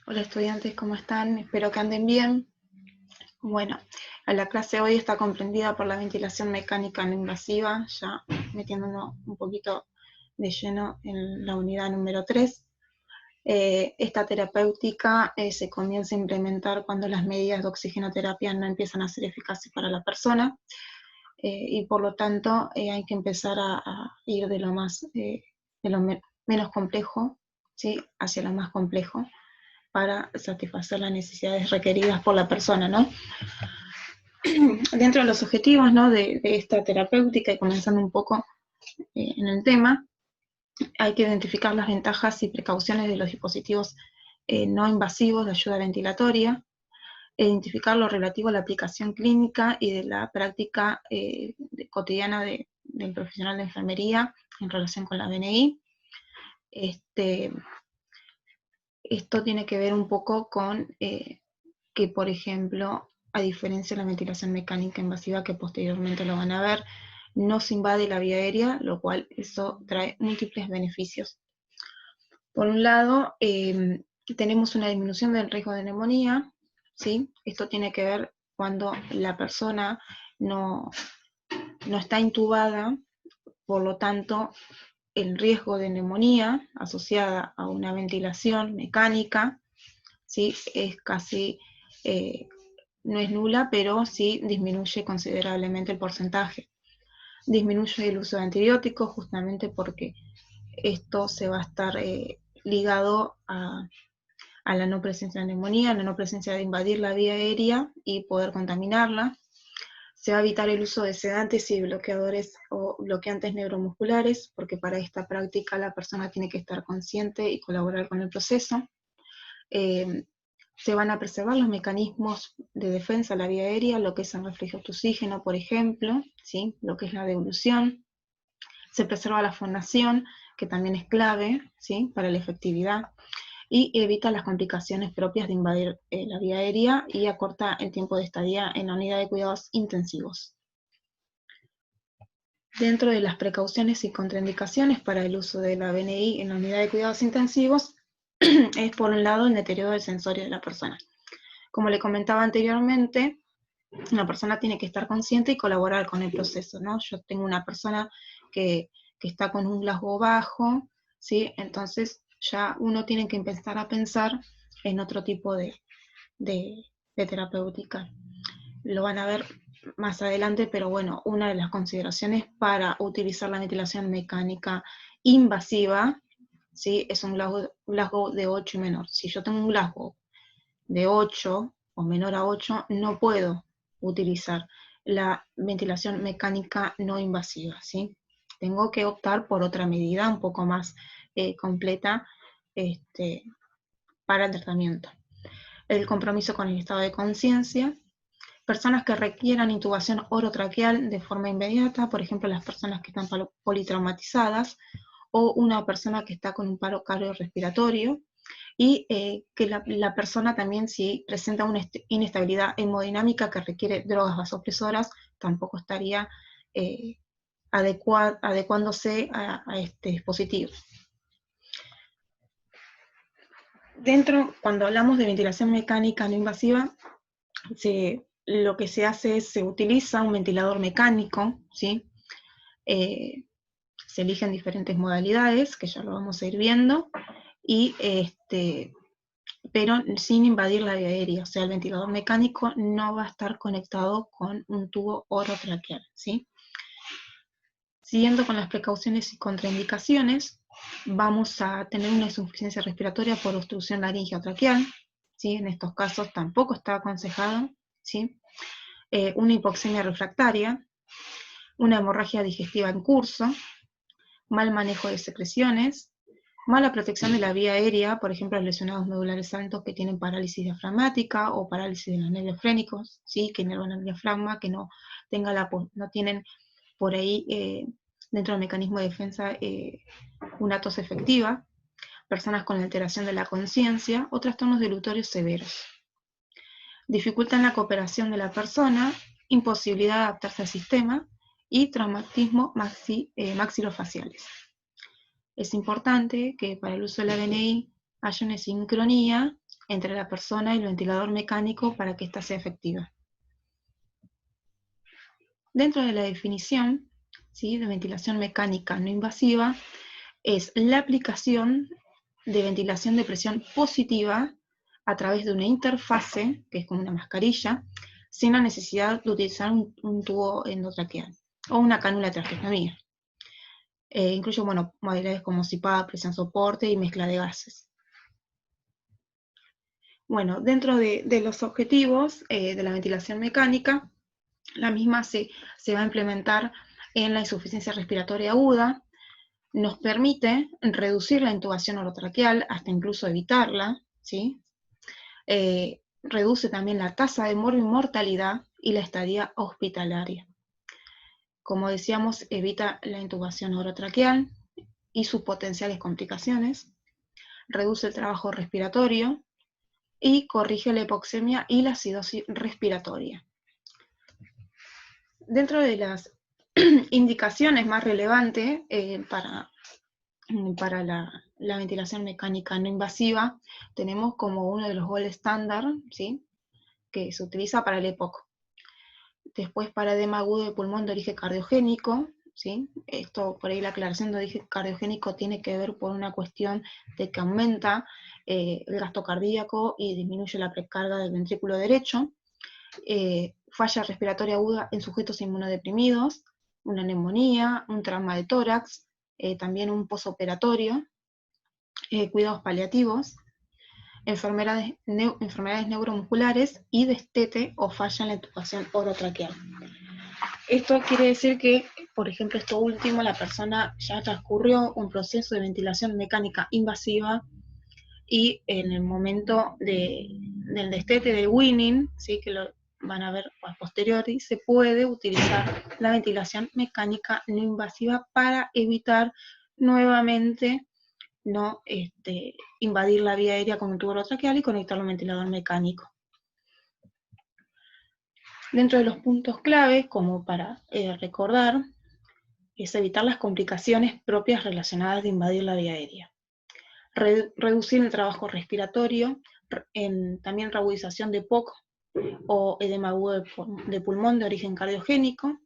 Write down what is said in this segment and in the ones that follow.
Hola estudiantes, ¿cómo están? Espero que anden bien. Bueno, la clase hoy está comprendida por la ventilación mecánica no invasiva, ya metiéndonos un poquito de lleno en la unidad número 3. Esta terapéutica se comienza a implementar cuando las medidas de oxigenoterapia no empiezan a ser eficaces para la persona y por lo tanto hay que empezar a ir de lo menos complejo, ¿sí? Hacia lo más complejo, para satisfacer las necesidades requeridas por la persona, ¿no? Dentro de los objetivos, ¿no?, de esta terapéutica, y comenzando un poco en el tema, hay que identificar las ventajas y precauciones de los dispositivos no invasivos de ayuda ventilatoria, identificar lo relativo a la aplicación clínica y de la práctica cotidiana del profesional de enfermería en relación con la BNI. Esto tiene que ver un poco con que, por ejemplo, a diferencia de la ventilación mecánica invasiva, que posteriormente lo van a ver, no se invade la vía aérea, lo cual eso trae múltiples beneficios. Por un lado, tenemos una disminución del riesgo de neumonía, ¿sí? Esto tiene que ver cuando la persona no está intubada, por lo tanto, el riesgo de neumonía asociada a una ventilación mecánica, ¿sí?, es casi, no es nula, pero sí disminuye considerablemente el porcentaje. Disminuye el uso de antibióticos justamente porque esto se va a estar ligado a la no presencia de neumonía, a la no presencia de invadir la vía aérea y poder contaminarla. Se va a evitar el uso de sedantes y bloqueadores o bloqueantes neuromusculares, porque para esta práctica la persona tiene que estar consciente y colaborar con el proceso. Se van a preservar los mecanismos de defensa de la vía aérea, lo que es el reflejo de oxígeno, por ejemplo, ¿sí?, lo que es la devolución. Se preserva la fonación, que también es clave, ¿sí?, para la efectividad, y evita las complicaciones propias de invadir la vía aérea y acorta el tiempo de estadía en la unidad de cuidados intensivos. Dentro de las precauciones y contraindicaciones para el uso de la BNI en la unidad de cuidados intensivos, es por un lado el deterioro del sensorio de la persona. Como le comentaba anteriormente, la persona tiene que estar consciente y colaborar con el proceso, ¿no? Yo tengo una persona que está con un Glasgow bajo, ¿sí? Entonces ya uno tiene que empezar a pensar en otro tipo de terapéutica. Lo van a ver más adelante, pero bueno, una de las consideraciones para utilizar la ventilación mecánica invasiva, ¿sí?, es un Glasgow de 8 y menor. Si yo tengo un Glasgow de 8 o menor a 8, no puedo utilizar la ventilación mecánica no invasiva, ¿sí? Tengo que optar por otra medida un poco más completa para el tratamiento. El compromiso con el estado de conciencia. Personas que requieran intubación orotraqueal de forma inmediata, por ejemplo, las personas que están politraumatizadas, o una persona que está con un paro cardiorrespiratorio, y que la persona también, si presenta una inestabilidad hemodinámica que requiere drogas vasopresoras, tampoco estaría adecuándose a este dispositivo. Cuando hablamos de ventilación mecánica no invasiva, lo que se hace es, se utiliza un ventilador mecánico, ¿sí? Se eligen diferentes modalidades, que ya lo vamos a ir viendo, y pero sin invadir la vía aérea. O sea, el ventilador mecánico no va a estar conectado con un tubo orotraqueal, ¿sí? Siguiendo con las precauciones y contraindicaciones, vamos a tener una insuficiencia respiratoria por obstrucción laríngea o traqueal, ¿sí? En estos casos tampoco está aconsejado, ¿sí? Una hipoxemia refractaria, una hemorragia digestiva en curso, mal manejo de secreciones, mala protección de la vía aérea, por ejemplo, los lesionados medulares altos que tienen parálisis diafragmática o parálisis de los nervios frénicos, ¿sí?, que inervan el diafragma, que no tienen por ahí dentro del mecanismo de defensa una tos efectiva, personas con alteración de la conciencia o trastornos dilutorios severos. Dificultan la cooperación de la persona, imposibilidad de adaptarse al sistema y traumatismo maxilofaciales. Es importante que para el uso de la BNI haya una sincronía entre la persona y el ventilador mecánico para que ésta sea efectiva. Dentro de la definición, ¿sí?, de ventilación mecánica no invasiva, es la aplicación de ventilación de presión positiva a través de una interfase, que es como una mascarilla, sin la necesidad de utilizar un tubo endotraqueal o una cánula de traqueostomía. Incluye, bueno, modalidades como CPAP, presión soporte y mezcla de gases. Bueno, dentro de los objetivos de la ventilación mecánica, la misma se va a implementar en la insuficiencia respiratoria aguda, nos permite reducir la intubación orotraqueal, hasta incluso evitarla, ¿sí? Reduce también la tasa de mortalidad y la estadía hospitalaria. Como decíamos, evita la intubación orotraqueal y sus potenciales complicaciones, reduce el trabajo respiratorio y corrige la hipoxemia y la acidosis respiratoria. Dentro de las indicaciones más relevantes para la ventilación mecánica no invasiva, tenemos como uno de los gold standard, ¿sí?, que se utiliza para el EPOC. Después para edema agudo de pulmón de origen cardiogénico, ¿sí? Esto, por ahí la aclaración de origen cardiogénico tiene que ver por una cuestión de que aumenta el gasto cardíaco y disminuye la precarga del ventrículo derecho. Falla respiratoria aguda en sujetos inmunodeprimidos, una neumonía, un trauma de tórax, también un posoperatorio, cuidados paliativos, enfermedades neuromusculares y destete o falla en la intubación orotraqueal. Esto quiere decir que, por ejemplo, esto último, la persona ya transcurrió un proceso de ventilación mecánica invasiva y en el momento del destete, del weaning, ¿sí?, que lo van a ver a posteriori, se puede utilizar la ventilación mecánica no invasiva para evitar nuevamente no invadir la vía aérea con el tubo orotraqueal y conectarlo a un ventilador mecánico. Dentro de los puntos claves, como para recordar, es evitar las complicaciones propias relacionadas de invadir la vía aérea. Reducir el trabajo respiratorio, también reagudización de POC o edema agudo de pulmón de origen cardiogénico,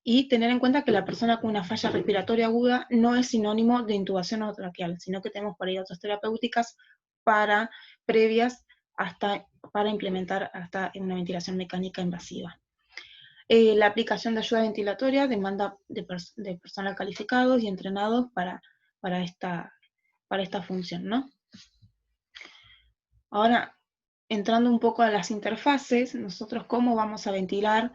y tener en cuenta que la persona con una falla respiratoria aguda no es sinónimo de intubación orotraqueal, sino que tenemos por ahí otras terapéuticas previas para implementar hasta una ventilación mecánica invasiva. La aplicación de ayuda ventilatoria demanda de personal calificados y entrenados para esta función, ¿no? Ahora, entrando un poco a las interfaces, nosotros cómo vamos a ventilar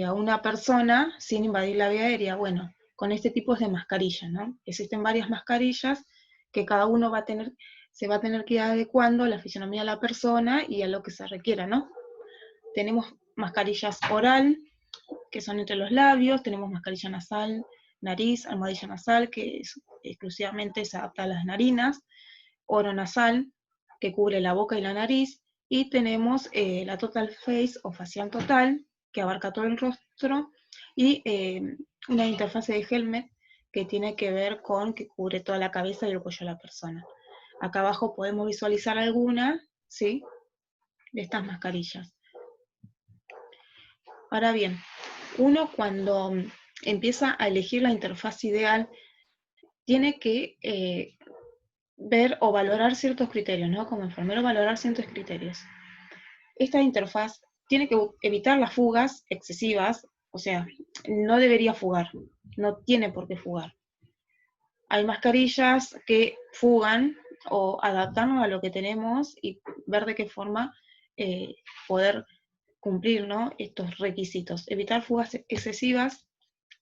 a una persona sin invadir la vía aérea. Bueno, con este tipo de mascarillas, ¿no? Existen varias mascarillas que cada uno se va a tener que ir adecuando a la fisionomía de la persona y a lo que se requiera, ¿no? Tenemos mascarillas oral, que son entre los labios, tenemos mascarilla nasal, nariz, almohadilla nasal, que exclusivamente se adapta a las narinas, oronasal, que cubre la boca y la nariz, y tenemos la total face o facial total, que abarca todo el rostro, y una interfase de helmet que tiene que ver con que cubre toda la cabeza y el cuello de la persona. Acá abajo podemos visualizar alguna, ¿sí?, de estas mascarillas. Ahora bien, uno cuando empieza a elegir la interfaz ideal, tiene que ver o valorar ciertos criterios, ¿no? Como enfermero, valorar ciertos criterios. Esta interfaz tiene que evitar las fugas excesivas, o sea, no debería fugar, no tiene por qué fugar. Hay mascarillas que fugan, o adaptarnos a lo que tenemos y ver de qué forma poder cumplir, ¿no?, estos requisitos. Evitar fugas excesivas,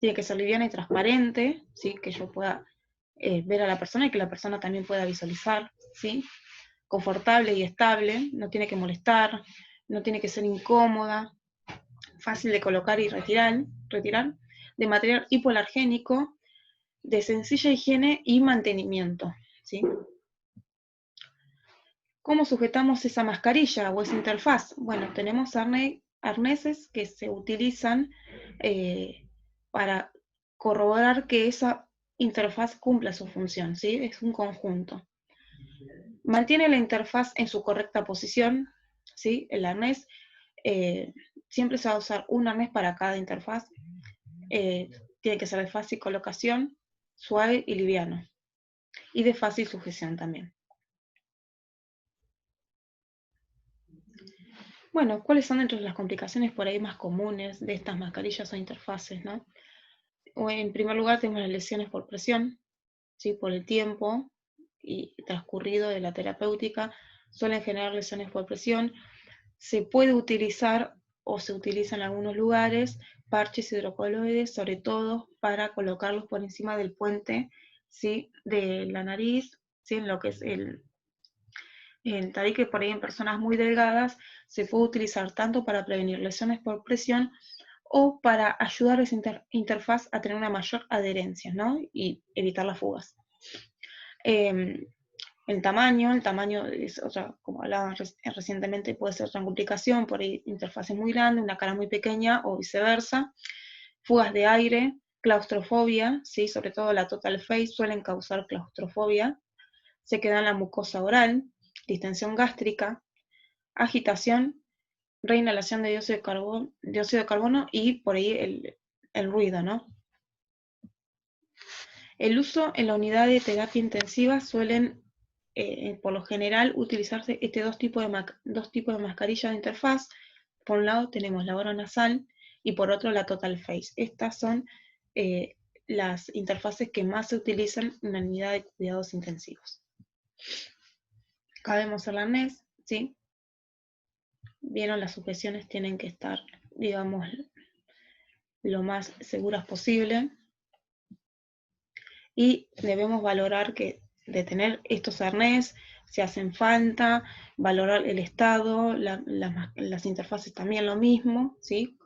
tiene que ser liviana y transparente, ¿sí?, que yo pueda ver a la persona y que la persona también pueda visualizar, ¿sí?, confortable y estable, no tiene que molestar, no tiene que ser incómoda, fácil de colocar y retirar, de material hipoalergénico, de sencilla higiene y mantenimiento, ¿sí? ¿Cómo sujetamos esa mascarilla o esa interfaz? Bueno, tenemos arneses que se utilizan para corroborar que esa interfaz cumpla su función, ¿sí? Es un conjunto. Mantiene la interfaz en su correcta posición, ¿sí? El arnés, siempre se va a usar un arnés para cada interfaz. Tiene que ser de fácil colocación, suave y liviano. Y de fácil sujeción también. Bueno, ¿cuáles son entre las complicaciones por ahí más comunes de estas mascarillas o interfaces, ¿no? En primer lugar tenemos las lesiones por presión, ¿sí? Por el tiempo y transcurrido de la terapéutica, suelen generar lesiones por presión. Se puede utilizar o se utiliza en algunos lugares parches hidrocoloides, sobre todo para colocarlos por encima del puente, ¿sí? De la nariz, ¿sí? En lo que es el tabique, por ahí en personas muy delgadas, se puede utilizar tanto para prevenir lesiones por presión o para ayudar a esa interfaz a tener una mayor adherencia, ¿no? Y evitar las fugas. El tamaño es otra, como hablaba recientemente, puede ser otra complicación, por ahí interfaces muy grandes, una cara muy pequeña o viceversa. Fugas de aire, claustrofobia, ¿sí? Sobre todo la total face suelen causar claustrofobia. Se queda en la mucosa oral, distensión gástrica, agitación, reinhalación de dióxido de carbono y por ahí el ruido, ¿no? El uso en la unidad de terapia intensiva suelen, por lo general, utilizarse dos tipos de mascarillas de interfaz. Por un lado tenemos la oronasal y por otro la total face. Estas son las interfaces que más se utilizan en la unidad de cuidados intensivos. Acá vemos el arnés, ¿sí? Vieron, las sujeciones tienen que estar, digamos, lo más seguras posible. Y debemos valorar que de tener estos arnés, si hacen falta, valorar el estado, las interfaces también lo mismo, ¿sí?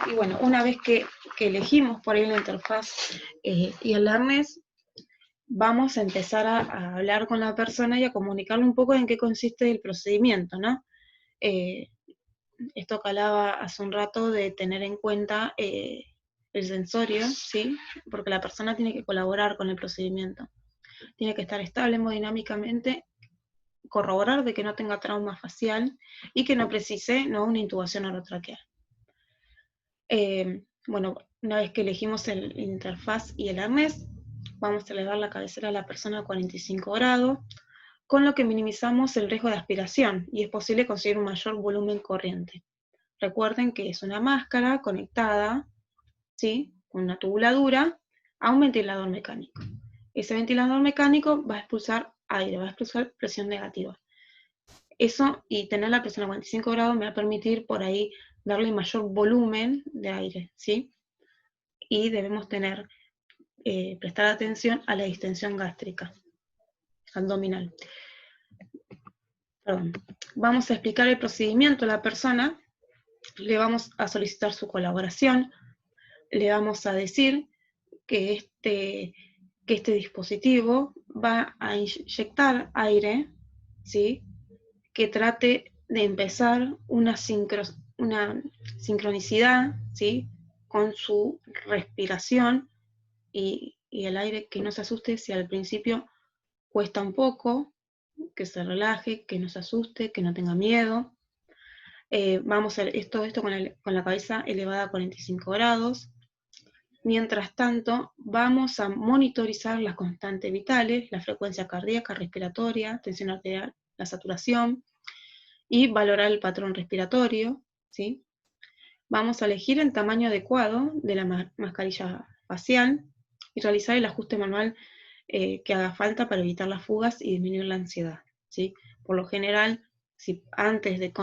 Y bueno, una vez que elegimos por ahí la interfaz y el arnés, vamos a empezar a hablar con la persona y a comunicarle un poco en qué consiste el procedimiento, ¿no? Esto que hablaba hace un rato de tener en cuenta el sensorio, ¿sí? Porque la persona tiene que colaborar con el procedimiento. Tiene que estar estable hemodinámicamente, corroborar de que no tenga trauma facial y que no precise una intubación orotraqueal. Bueno, una vez que elegimos el interfaz y el arnés, vamos a elevar la cabecera de la persona a 45 grados, con lo que minimizamos el riesgo de aspiración y es posible conseguir un mayor volumen corriente. Recuerden que es una máscara conectada, ¿sí? Con una tubuladura a un ventilador mecánico. Ese ventilador mecánico va a expulsar aire, va a expulsar presión negativa. Eso, y tener la presión a 45 grados me va a permitir por ahí darle mayor volumen de aire, ¿sí? Y debemos prestar atención a la distensión gástrica, abdominal. Perdón. Vamos a explicar el procedimiento a la persona, le vamos a solicitar su colaboración, le vamos a decir que este dispositivo va a inyectar aire, ¿sí? Que trate de empezar una sincronicidad, ¿sí? Con su respiración y el aire, que no se asuste si al principio cuesta un poco, que se relaje, que no se asuste, que no tenga miedo. Vamos a hacer esto con la cabeza elevada a 45 grados. Mientras tanto, vamos a monitorizar las constantes vitales, la frecuencia cardíaca, respiratoria, tensión arterial, la saturación, y valorar el patrón respiratorio, ¿sí? Vamos a elegir el tamaño adecuado de la mascarilla facial y realizar el ajuste manual que haga falta para evitar las fugas y disminuir la ansiedad, ¿sí? Por lo general, si antes de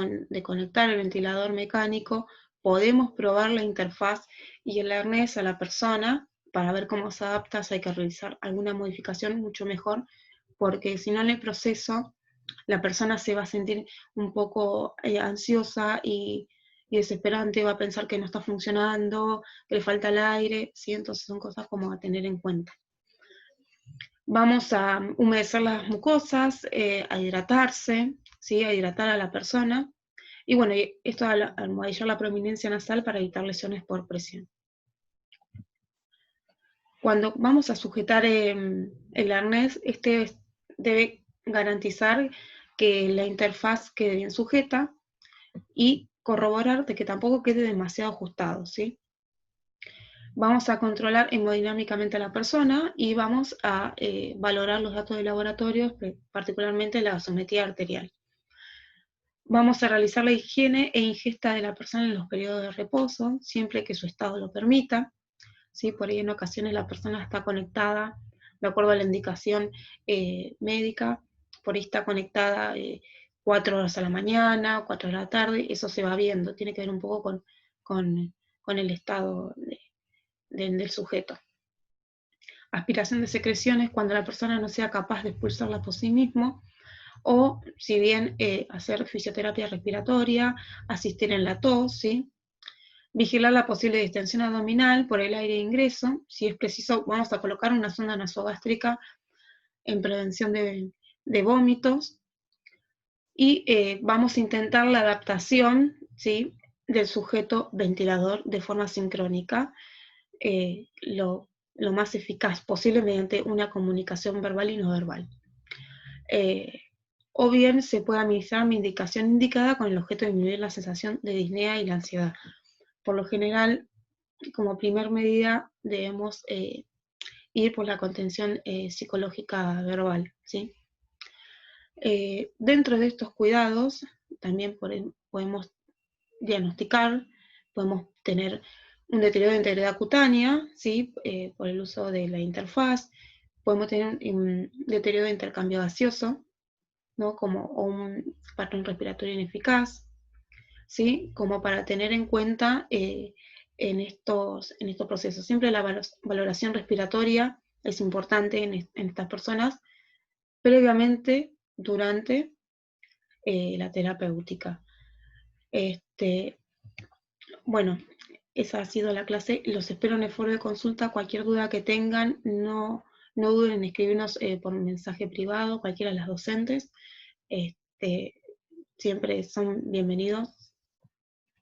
conectar el ventilador mecánico, podemos probar la interfaz y el arnés a la persona para ver cómo se adapta, si hay que realizar alguna modificación mucho mejor, porque si no en el proceso la persona se va a sentir un poco ansiosa y desesperante, va a pensar que no está funcionando, que le falta el aire, ¿sí? Entonces son cosas como a tener en cuenta. Vamos a humedecer las mucosas, a hidratarse, ¿sí? A hidratar a la persona. Y bueno, esto a almohadillar la prominencia nasal para evitar lesiones por presión. Cuando vamos a sujetar el arnés, debe garantizar que la interfaz quede bien sujeta y corroborar de que tampoco quede demasiado ajustado, ¿sí? Vamos a controlar hemodinámicamente a la persona y vamos a valorar los datos de laboratorio, particularmente la gasometría arterial. Vamos a realizar la higiene e ingesta de la persona en los periodos de reposo, siempre que su estado lo permita. ¿Sí? Por ahí en ocasiones la persona está conectada, de acuerdo a la indicación médica, por ahí está conectada 4 horas a la mañana, 4 de la tarde, eso se va viendo, tiene que ver un poco con el estado del sujeto. Aspiración de secreciones cuando la persona no sea capaz de expulsarla por sí mismo, o si bien hacer fisioterapia respiratoria, asistir en la tos, ¿sí? Vigilar la posible distensión abdominal por el aire de ingreso. Si es preciso, vamos a colocar una sonda nasogástrica en prevención de vómitos. Y vamos a intentar la adaptación, ¿sí?, del sujeto ventilador de forma sincrónica, lo más eficaz posible mediante una comunicación verbal y no verbal. O bien se puede administrar mi indicación indicada con el objeto de disminuir la sensación de disnea y la ansiedad. Por lo general, como primer medida, debemos ir por la contención psicológica verbal, ¿sí? Dentro de estos cuidados, también podemos diagnosticar, podemos tener un deterioro de integridad cutánea, ¿sí? Por el uso de la interfaz, podemos tener un deterioro de intercambio gaseoso, ¿no? Como un patrón respiratorio ineficaz, ¿sí? Como para tener en cuenta en estos procesos. Siempre la valoración respiratoria es importante en estas personas, previamente, durante la terapéutica. Bueno, esa ha sido la clase. Los espero en el foro de consulta. Cualquier duda que tengan, no duden en escribirnos por mensaje privado, cualquiera de las docentes. Este, siempre son bienvenidos.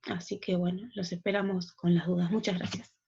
Así que bueno, los esperamos con las dudas. Muchas gracias.